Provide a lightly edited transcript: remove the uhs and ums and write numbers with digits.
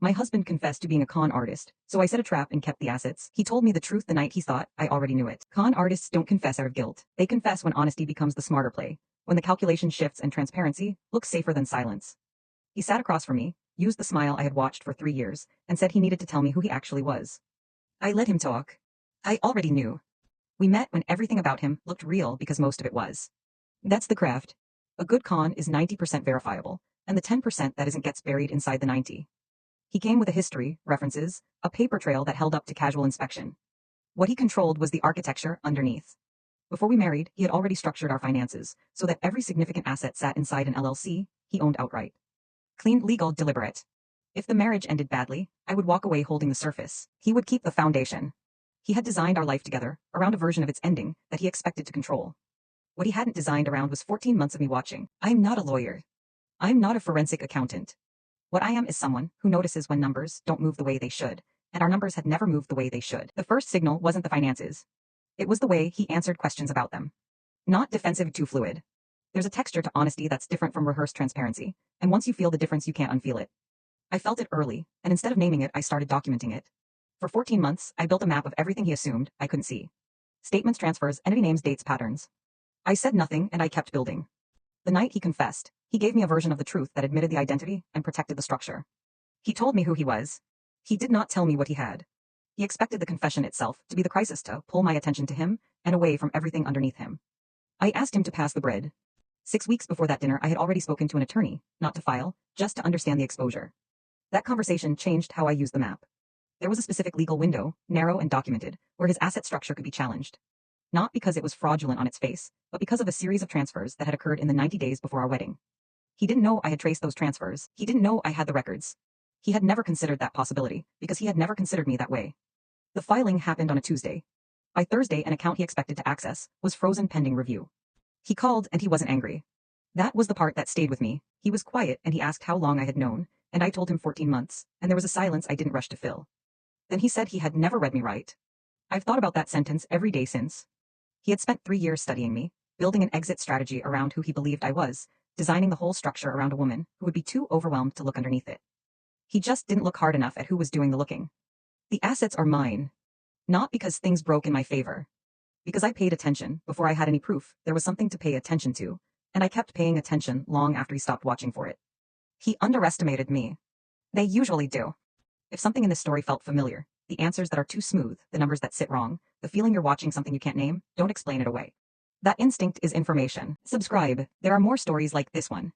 My husband confessed to being a con artist, so I set a trap and kept the assets. He told me the truth the night he thought I already knew it. Con artists don't confess out of guilt. They confess when honesty becomes the smarter play, when the calculation shifts and transparency looks safer than silence. He sat across from me, used the smile I had watched for 3 years, and said he needed to tell me who he actually was. I let him talk. I already knew. We met when everything about him looked real because most of it was. That's the craft. A good con is 90% verifiable, and the 10% that isn't gets buried inside the 90. He came with a history, references, a paper trail that held up to casual inspection. What he controlled was the architecture underneath. Before we married, he had already structured our finances so that every significant asset sat inside an LLC he owned outright. Clean, legal, deliberate. If the marriage ended badly, I would walk away holding the surface. He would keep the foundation. He had designed our life together around a version of its ending that he expected to control. What he hadn't designed around was 14 months of me watching. I'm not a lawyer. I'm not a forensic accountant. What I am is someone who notices when numbers don't move the way they should, and our numbers had never moved the way they should. The first signal wasn't the finances. It was the way he answered questions about them. Not defensive, too fluid. There's a texture to honesty that's different from rehearsed transparency, and once you feel the difference, you can't unfeel it. I felt it early, and instead of naming it, I started documenting it. For 14 months, I built a map of everything he assumed I couldn't see. Statements, transfers, entity names, dates, patterns. I said nothing, and I kept building. The night he confessed, he gave me a version of the truth that admitted the identity and protected the structure. He told me who he was. He did not tell me what he had. He expected the confession itself to be the crisis to pull my attention to him and away from everything underneath him. I asked him to pass the bread. 6 weeks before that dinner, I had already spoken to an attorney, not to file, just to understand the exposure. That conversation changed how I used the map. There was a specific legal window, narrow and documented, where his asset structure could be challenged. Not because it was fraudulent on its face, but because of a series of transfers that had occurred in the 90 days before our wedding. He didn't know I had traced those transfers. He didn't know I had the records. He had never considered that possibility, because he had never considered me that way. The filing happened on a Tuesday. By Thursday, an account he expected to access was frozen pending review. He called and he wasn't angry. That was the part that stayed with me. He was quiet and he asked how long I had known, and I told him 14 months, and there was a silence I didn't rush to fill. Then he said he had never read me right. I've thought about that sentence every day since. He had spent 3 years studying me, building an exit strategy around who he believed I was, designing the whole structure around a woman who would be too overwhelmed to look underneath it. He just didn't look hard enough at who was doing the looking. The assets are mine. Not because things broke in my favor. Because I paid attention before I had any proof there was something to pay attention to, and I kept paying attention long after he stopped watching for it. He underestimated me. They usually do. If something in this story felt familiar, the answers that are too smooth, the numbers that sit wrong, the feeling you're watching something you can't name, don't explain it away. That instinct is information. Subscribe. There are more stories like this one.